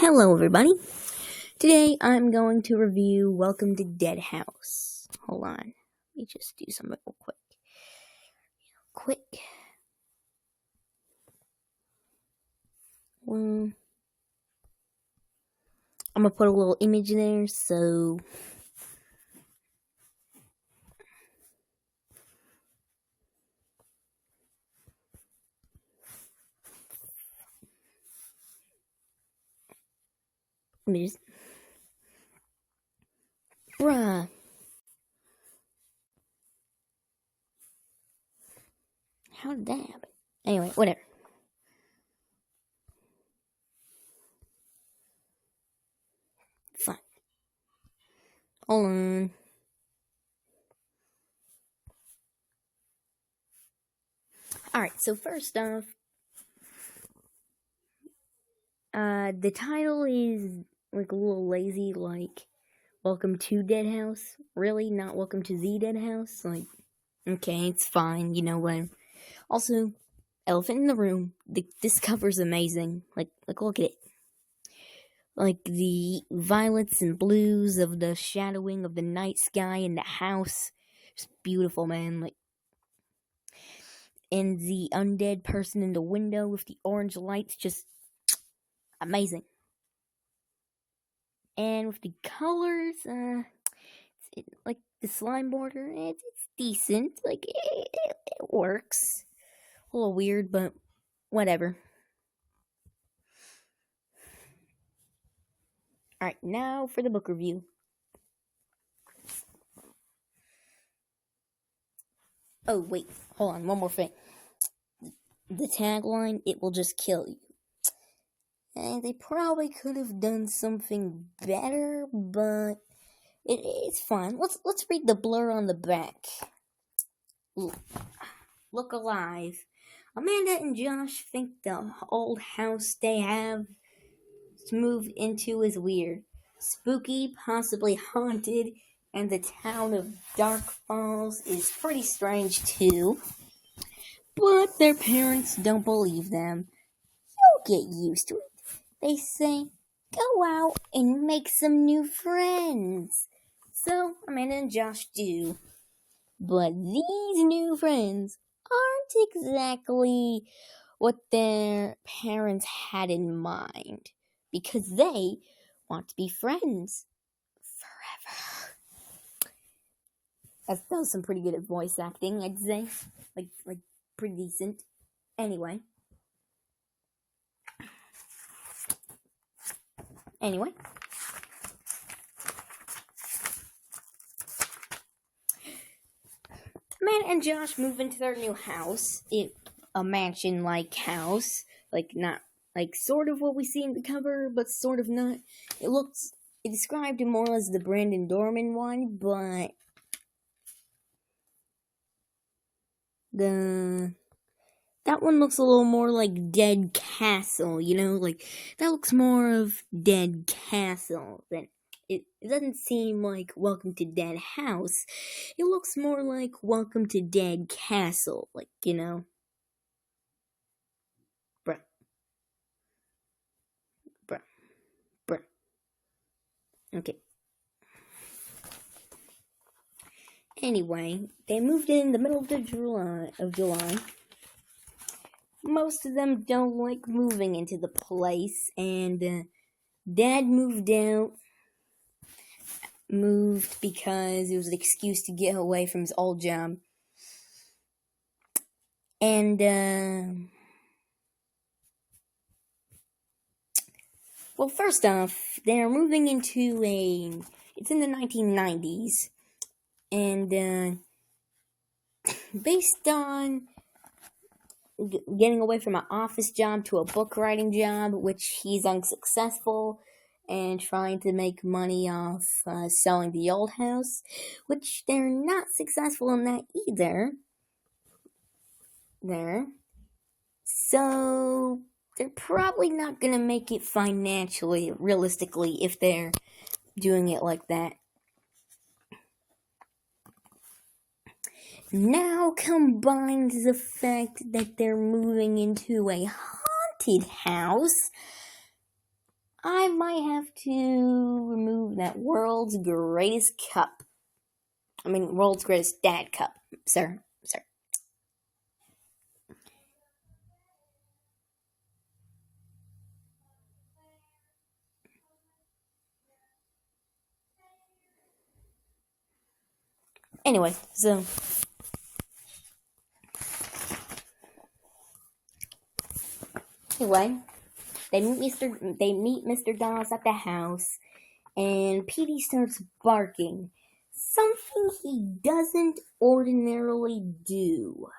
Hello everybody. Today I'm going to review Welcome to Dead House. Hold on. Let me just do something real quick. I'm going to put a little image there so Bruh. How did that happen? Anyway, whatever. Fine. Hold on. Alright, so first off, the title is like a little lazy, like Welcome to Dead House. Really? Not Welcome to the Dead House? Like, okay, it's fine, you know what? Also, elephant in the room. This cover's amazing. Like, look at it. Like the violets and blues of the shadowing of the night sky in the house. It's beautiful, man. Like, and the undead person in the window with the orange lights, just amazing. And with the colors, like the slime border, it's decent. Like, it works. A little weird, but whatever. Alright, now for the book review. Oh, wait, hold on, one more thing. The tagline, it will just kill you. And they probably could have done something better, but it's fine. Let's read the blur on the back. Look alive. Amanda and Josh think the old house they have moved into is weird, spooky, possibly haunted, and the town of Dark Falls is pretty strange too. But their parents don't believe them. You'll get used to it. They say, go out and make some new friends. So Amanda and Josh do. But these new friends aren't exactly what their parents had in mind. Because they want to be friends forever. That was some pretty good voice acting, I'd say. Like pretty decent. Anyway. Amanda and Josh move into their new house. A mansion-like house. Like, not, like, sort of what we see in the cover, but sort of not. It described it more as the Brandon Dorman one, but that one looks a little more like Dead Castle, you know? Like, that looks more of Dead Castle than... It doesn't seem like Welcome to Dead House. It looks more like Welcome to Dead Castle. Like, you know? Bruh. Okay. Anyway, they moved in the middle of July. Most of them don't like moving into the place, and Dad moved because it was an excuse to get away from his old job. And, well, first off, they're moving into it's in the 1990s, and, based on getting away from an office job to a book writing job, which he's unsuccessful, and trying to make money off selling the old house, which they're not successful in that either. So they're probably not gonna make it financially, realistically, if they're doing it like that. Now combined the fact that they're moving into a haunted house, I might have to remove that world's greatest cup. World's greatest dad cup, sir. Anyway, anyway, they meet Mr. Dawes at the house, and Petey starts barking. Something he doesn't ordinarily do.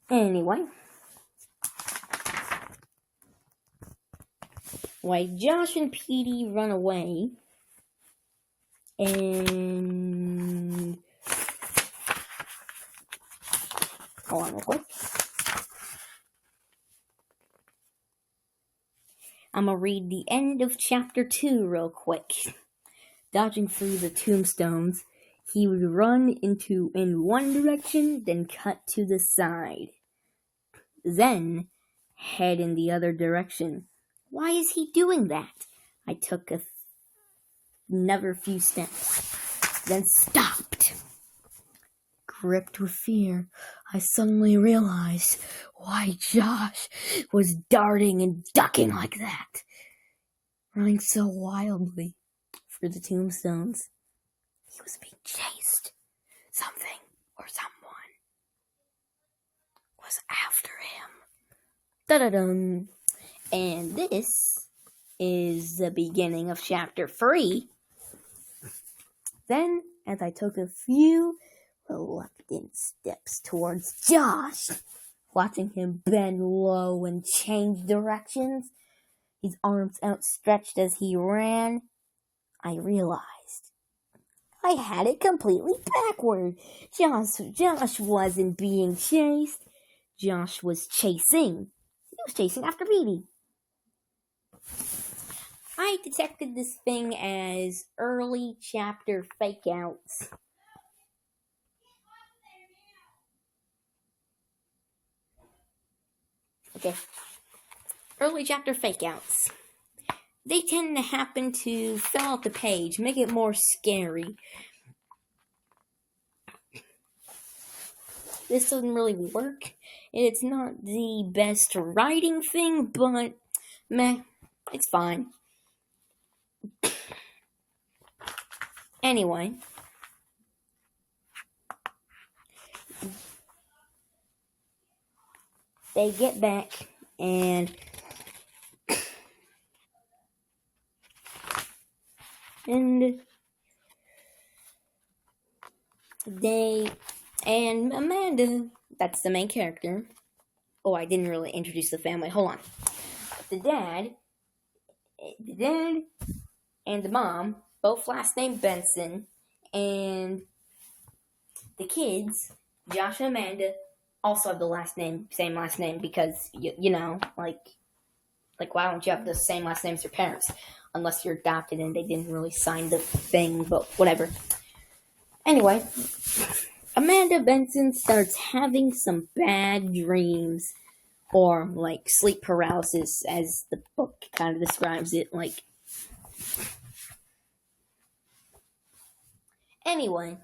Anyway, why Josh and Petey run away, and hold on real quick. I'm gonna read the end of chapter 2 real quick. Dodging through the tombstones, he would run in one direction, then cut to the side. Then head in the other direction. Why is he doing that? I took another few steps, then stopped. Gripped with fear, I suddenly realized why Josh was darting and ducking like that, running so wildly through the tombstones. He was being chased. Something or someone was after him. Da-da-dum. And this is the beginning of chapter 3. Then, as I took a few reluctant steps towards Josh, watching him bend low and change directions, his arms outstretched as he ran, I realized I had it completely backward. Josh wasn't being chased. Josh was chasing. He was chasing after Petey. I detected this thing as early chapter fake-outs. Okay. Early chapter fake-outs. They tend to happen to fill out the page, make it more scary. This doesn't really work, and it's not the best writing thing, but meh, it's fine. Anyway, they get back and Amanda, that's the main character. Oh, I didn't really introduce the family. Hold on. The dad and the mom, both last name Benson, and the kids, Josh and Amanda, also have the same last name, because, why don't you have the same last name as your parents? Unless you're adopted and they didn't really sign the thing, but whatever. Anyway, Amanda Benson starts having some bad dreams, or, sleep paralysis, as the book kind of describes it, Anyway,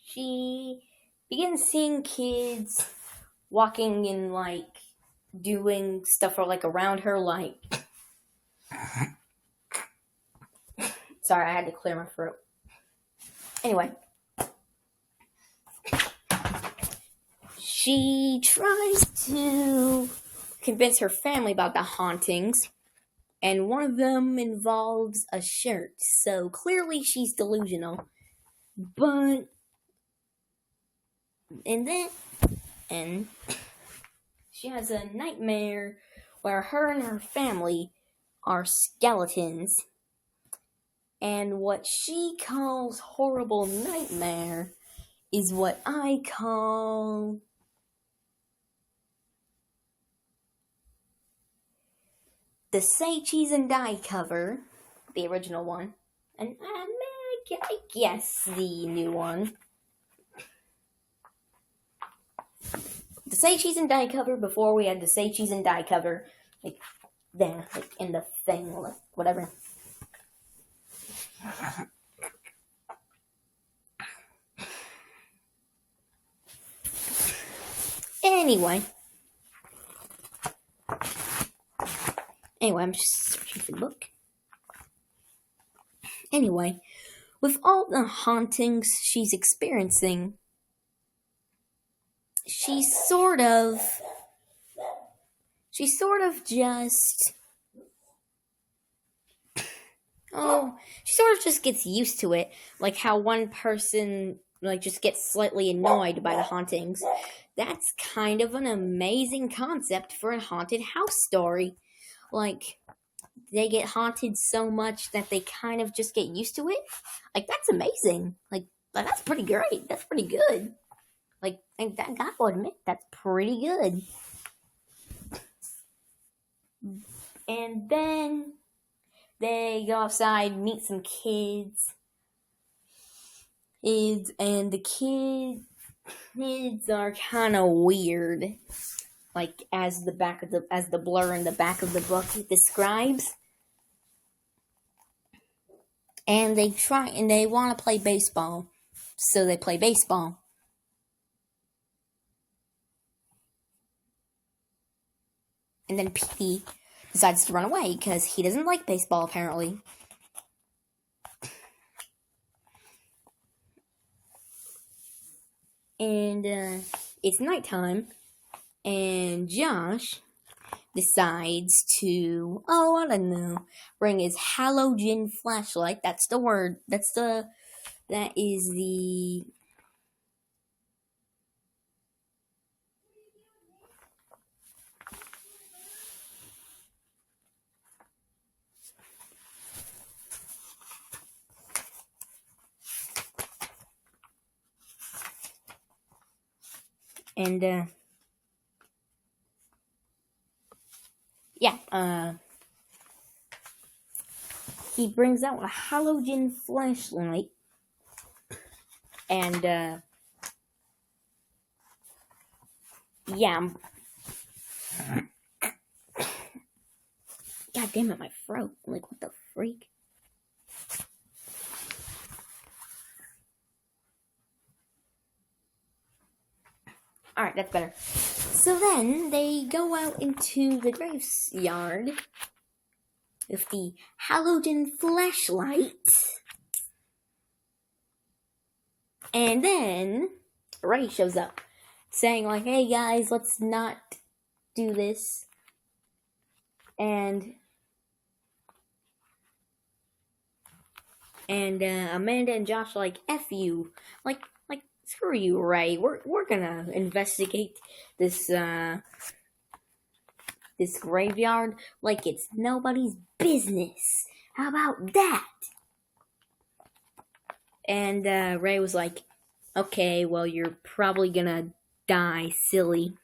she begins seeing kids walking and, doing stuff around her, Sorry, I had to clear my throat. Anyway, she tries to convince her family about the hauntings, and one of them involves a shirt, so clearly she's delusional. But, and she has a nightmare where her and her family are skeletons, and what she calls horrible nightmare is what I call the Say Cheese and Die cover, the original one. And I I guess the new one. The Say Cheese and Die cover before we had the Say Cheese and Die cover. Like, there, like, in the thing, like, whatever. Anyway, I'm just searching for the book. Anyway, with all the hauntings she's experiencing, she sort of just gets used to it, like how one person just gets slightly annoyed by the hauntings. That's kind of an amazing concept for a haunted house story. Like, they get haunted so much that they kind of just get used to it. Like, that's amazing. Like that's pretty great. That's pretty good. Like, I gotta admit, that's pretty good. And then they go outside, meet some kids. And the kids are kind of weird. Like, as the blur in the back of the book describes. And they want to play baseball. So they play baseball. And then Petey decides to run away because he doesn't like baseball, apparently. And it's nighttime, and Josh decides to, I don't know, bring his halogen flashlight. That is the and he brings out a halogen flashlight, and God damn it, my throat. Like, what the freak? Alright, that's better. So then, they go out into the graveyard with the halogen flashlight. And then, Ray shows up, saying, like, hey guys, let's not do this. And Amanda and Josh are like, F you. Like, screw you, Ray. We're gonna investigate this graveyard like it's nobody's business. How about that? And Ray was like, okay, well, you're probably gonna die, silly.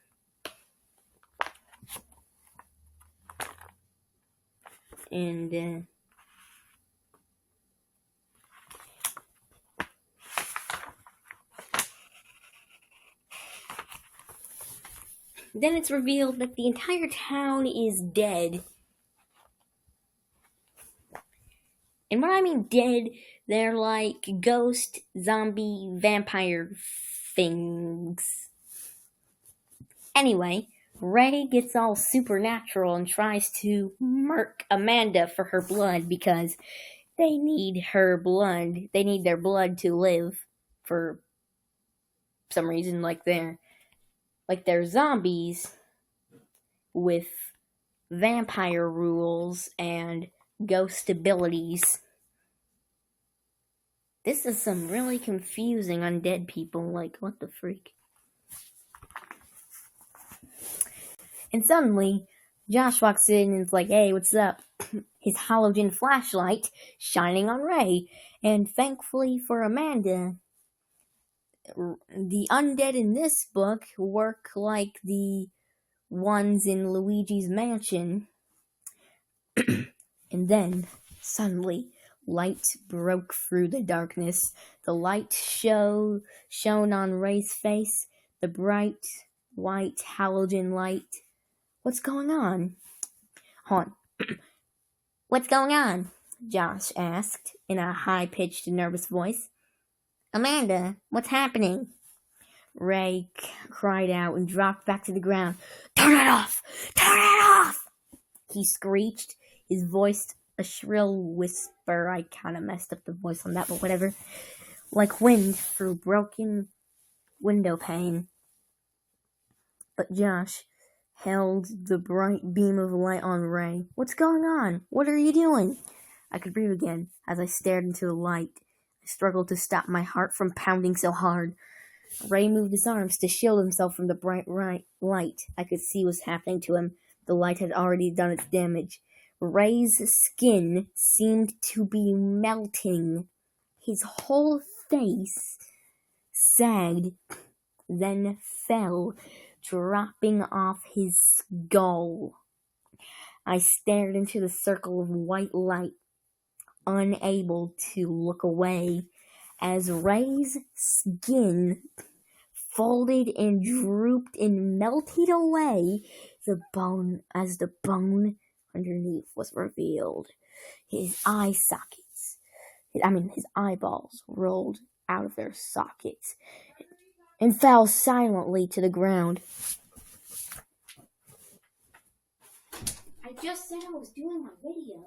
And then it's revealed that the entire town is dead. And when I mean dead, they're like ghost, zombie, vampire things. Anyway, Ray gets all supernatural and tries to murk Amanda for her blood because they need her blood. They need their blood to live for some reason. Like they're zombies with vampire rules and ghost abilities. This is some really confusing undead people. Like, what the freak? And suddenly, Josh walks in and is like, hey, what's up? His halogen flashlight shining on Ray. And thankfully for Amanda, the undead in this book work like the ones in Luigi's Mansion. And then, suddenly, Light broke through the darkness. The light shone on Ray's face, the bright white halogen light. What's going on? Hold on. What's going on? Josh asked in a high-pitched, nervous voice. Amanda, what's happening? Ray cried out and dropped back to the ground. Turn it off! Turn it off! He screeched, his voice a shrill whisper. I kind of messed up the voice on that, but whatever. Like wind through broken window pane. But Josh held the bright beam of light on Ray. What's going on? What are you doing? I could breathe again as I stared into the light. I struggled to stop my heart from pounding so hard. Ray moved his arms to shield himself from the bright light. I could see what was happening to him. The light had already done its damage. Ray's skin seemed to be melting. His whole face sagged, then fell, dropping off his skull. I stared into the circle of white light, unable to look away, as Ray's skin folded and drooped and melted away as the bone underneath was revealed. His eyeballs rolled out of their sockets and fell silently to the ground. I just said I was doing my video.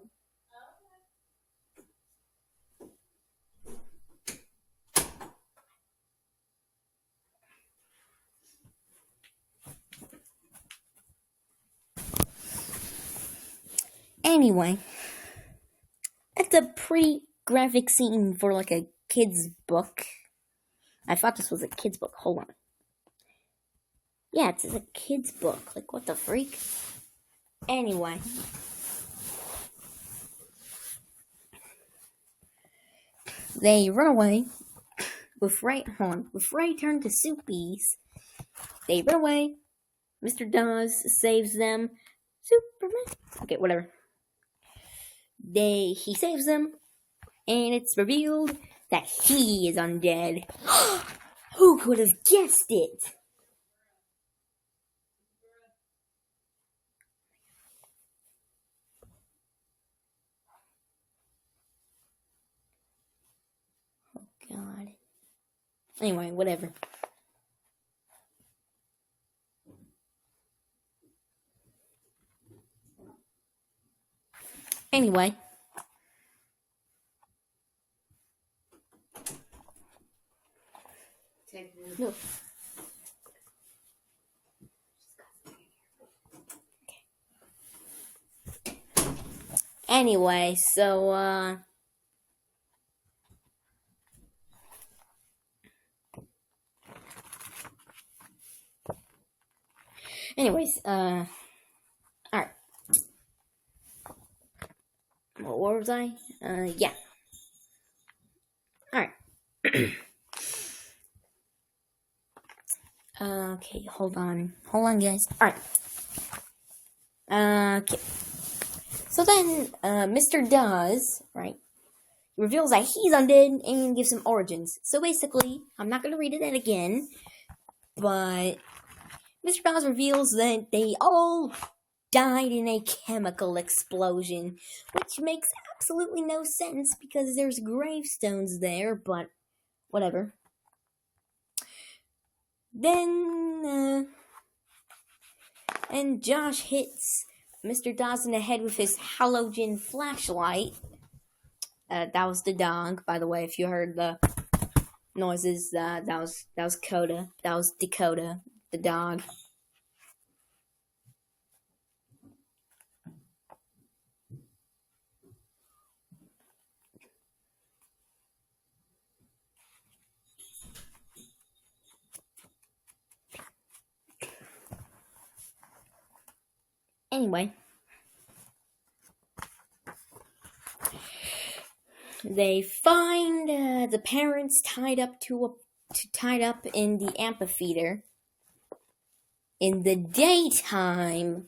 Anyway, it's a pretty graphic scene for like a kid's book. I thought this was a kid's book. Hold on. Yeah, it's a kid's book. Like, what the freak? Anyway. They run away with Ray. Hold on. With Ray turned to soupies. They run away. Mr. Dawes saves them. Superman. Okay, whatever. He saves them, and it's revealed that he is undead. Who could have guessed it? Oh, God. Anyway, whatever. Anyway. No. Anyway, so, anyways, alright. What was I? Yeah. Alright. Okay, hold on. Hold on, guys. Alright. Okay. So then, Mr. Dawes, right, reveals that he's undead and gives some origins. So basically, I'm not gonna read it again, but Mr. Dawes reveals that they all died in a chemical explosion, which makes absolutely no sense because there's gravestones there, but whatever. Then, and Josh hits Mr. Dawes in the head with his halogen flashlight. That was the dog, by the way, if you heard the noises, that was Coda. That was Dakota, the dog. Anyway, they find the parents tied up in the amphitheater in the daytime.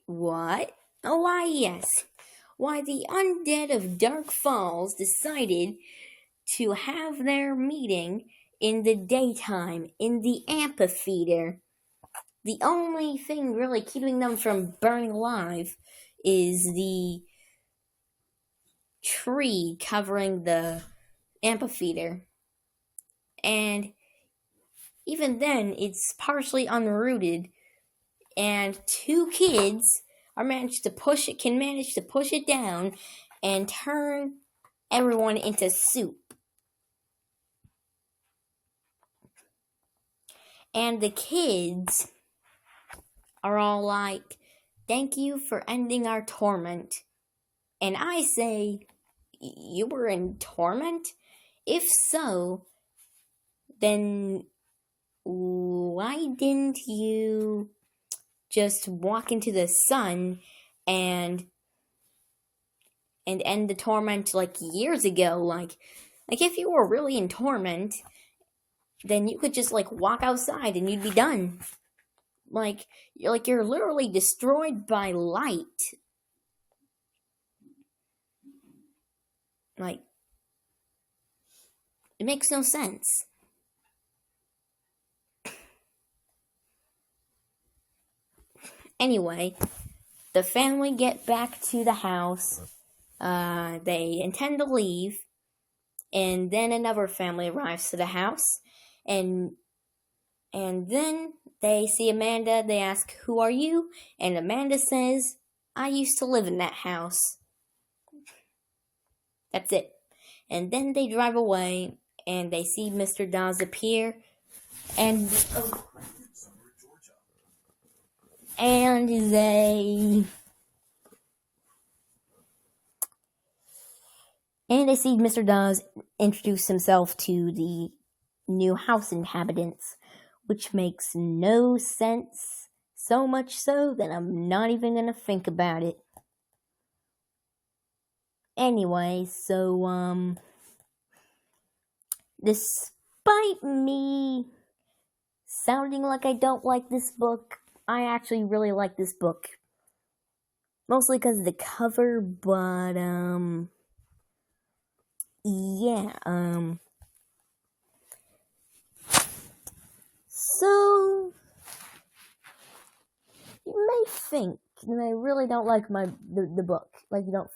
What? Oh, why, yes. why the undead of Dark Falls decided to have their meeting in the daytime in the amphitheater. The only thing really keeping them from burning alive is the tree covering the amphitheater. And even then, it's partially unrooted, and two kids can manage to push it down and turn everyone into soup. And the kids are all like, "Thank you for ending our torment." And I say, "You were in torment? If so, then why didn't you just walk into the sun and end the torment like years ago? Like if you were really in torment, then you could just like walk outside and you'd be done. You're literally destroyed by light. Like, it makes no sense." Anyway, the family get back to the house. They intend to leave, and then another family arrives to the house, and then they see Amanda. They ask, "Who are you?" And Amanda says, "I used to live in that house." That's it. And then they drive away, and they see Mr. Dawes appear, and they see Mr. Dawes introduce himself to the new house inhabitants, which makes no sense. So much so that I'm not even gonna think about it. Anyway, so, despite me sounding like I don't like this book, I actually really like this book. Mostly because of the cover, but, yeah, so, you may think that I really don't like the book. Like, you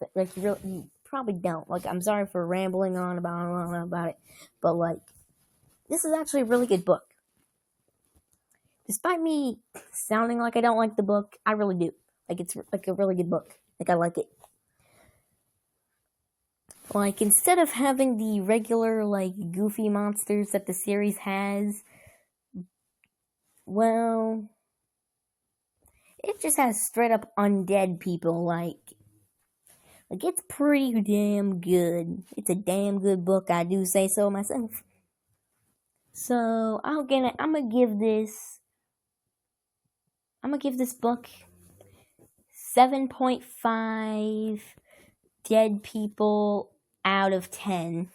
probably don't. Like, I'm sorry for rambling on about it, but, like, this is actually a really good book. Despite me sounding like I don't like the book, I really do. Like, it's like a really good book. Like, I like it. Like, instead of having the regular, like, goofy monsters that the series has, well, it just has straight up undead people. Like it's pretty damn good. It's a damn good book, I do say so myself. So I'm gonna give this book 7.5 dead people out of 10.